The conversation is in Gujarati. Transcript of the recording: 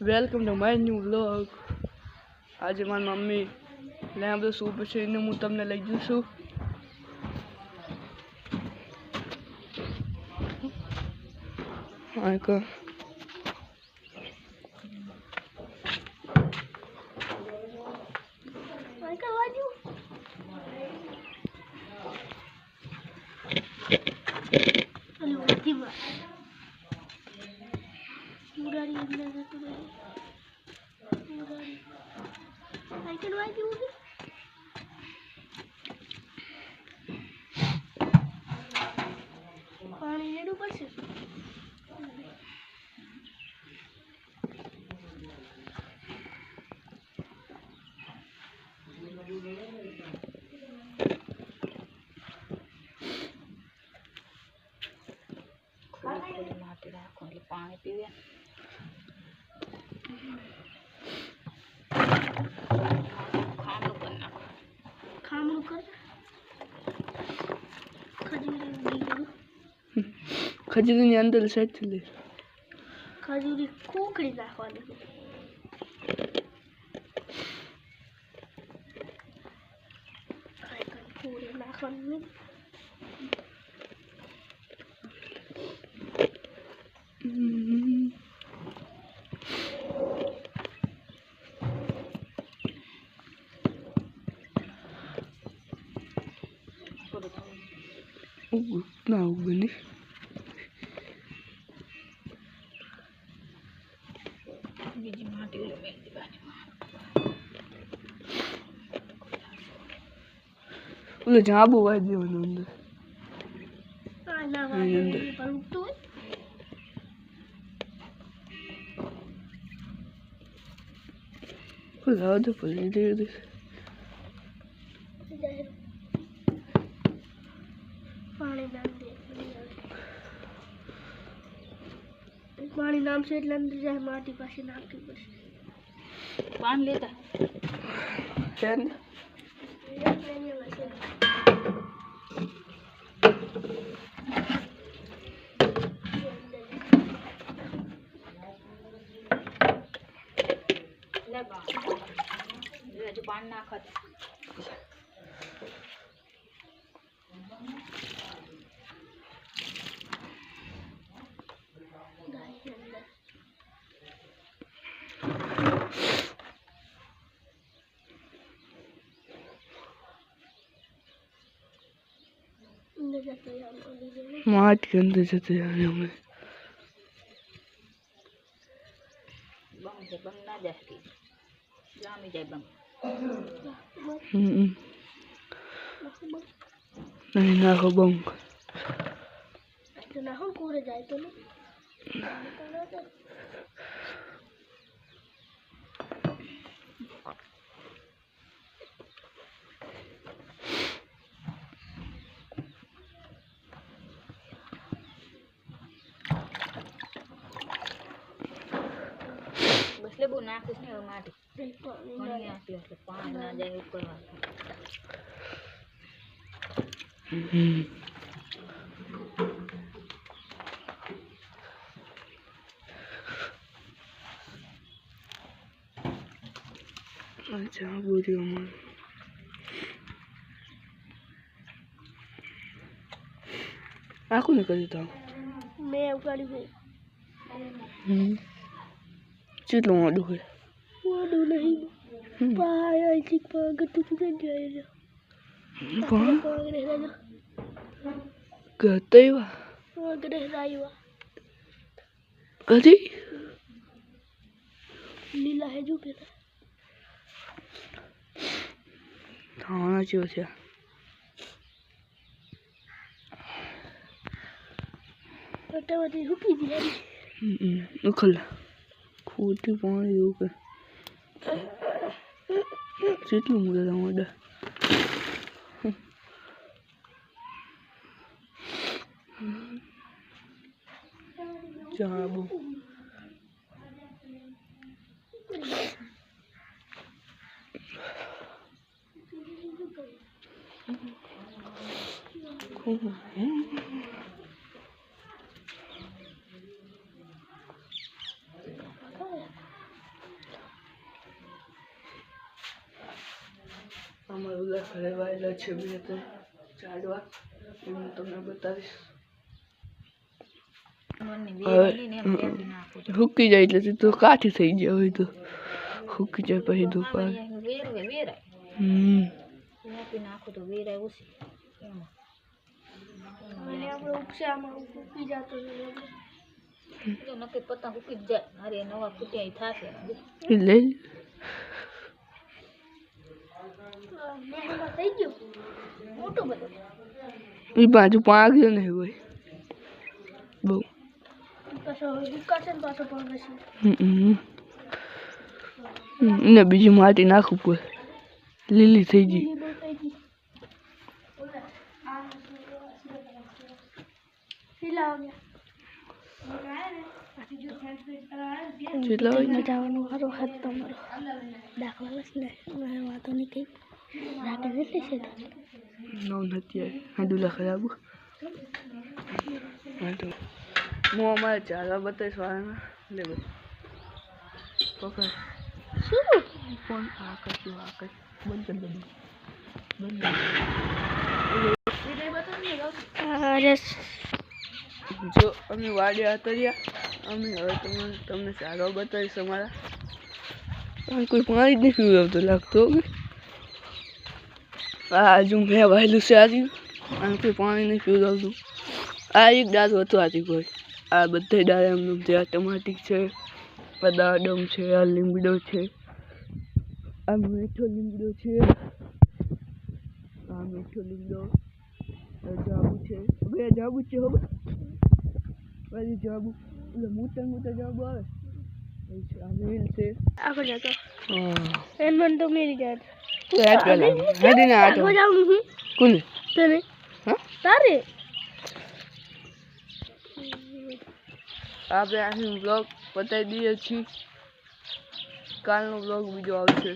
Welcome to my new vlog. આજે મારી મમ્મી લેમ્પ સૂપ છે એને હું તમને લઈ જઉં છું. પાણી લેવું પડશે. પાણી પીવે ખામણું કર ખજૂરની અંદર સેટ લે. ખજૂરી ખોખડી નાખવાની. નાખવાનું ના બની બીજી માટી ઉમેરી દેવાની. ઓલો જાંબુ વાળી દેવાનું અંદર. લાવ તો પડી દે. પાણી નામશે એટલે અંદર જાય માટી પાસે નાખવી પડશે. પાણી લેતા હજુ પાણી નાખત. माट के अंदर जाते हैं हमें. बंग से बंग ना जाती जामी जाए बंग. नहीं ना हो बंग तो ना हम कोरे जाए तो ना બસલે બહુ નાખીશ ને માટી પાણી નાખી એટલે પાણી ના જાય ઉપર. अच्छा बोरी हमारे आँखों ने कर देता हूँ मैं उगाड़ी हुई. चलो आडू है वाडू नहीं पाया इसी पागल तू किधर जाएगा. कौन पागल है ना कहते ही वाह पागल है रायवा कभी लीला है जो पेला हाँ जो से टमाटर रुकी दिया उखल खोटी पानी ऊपर કેટલું મુદા મોડા જાબુ ડુલા ખરેવાયેલા છે બે ત્રણ ઝાડવા એ હું તમને બતાવીશ. હુકી જાય એટલે તો કાઠી થઈ જાય હોય તો હુકી જાય પછી ધૂપા. નાખું તો વેરાય ઓછી અને આપણે ઉપસામાં ઉકી જતો નક્કી પત્તા ઉકી જ જાય. અરે નવા ફૂટ્યા થશે એટલે મહેનત થઈ ગયું મોટું બધું એ બાજુ પાગ્યો નહીં હોય બહુ. પાછો ઉકાશે ને પાછો પાગશે ને બીજી માટી નાખવું પડે લીલી થઈ ગઈ. જવાનું સારું હાથ તમારો દાખલા ને વાતો નહીં કઈ રાખે કેટલી છે નવ નથી હાડુલા ખરાબ. હું અમારે ચાલવા બતાવીશ વાળાના લે પકડ શું ફોન આ કરશું બંધ કરી દઉં બંધ. અરે જો અમે વાડિયા તર્યા અમે હવે તમને ચાલવા બતાવીશ અમારા. પણ કોઈ પાણી જ નહીં પીવડાવતો લાગતો કે આ હજુ મેં વાયેલું છે આજે અને કોઈ પાણી નહીં પીવડાવતું. આ એક દાંત હતું આજે કોઈ આ બધા ડાળે એમનું જે આ ટમાટીક છે આ દાડમ છે આ લીમડો છે આ મીઠો લીમડો છે આ મીઠો લીમડો જાબુ છે બે જાબુ છે હવે બધી જાબુ એટલે મોટા જાબુ આવે આ વેલ છે આગળ જતો હા એન મન તો મેરી જાય હેડીને આટો જાઉં હું કોને તને હા તારે આપણે અહીં બ્લોગ બતાવી દઈએ છીએ. કાલનો બ્લોગ બીજો આવશે.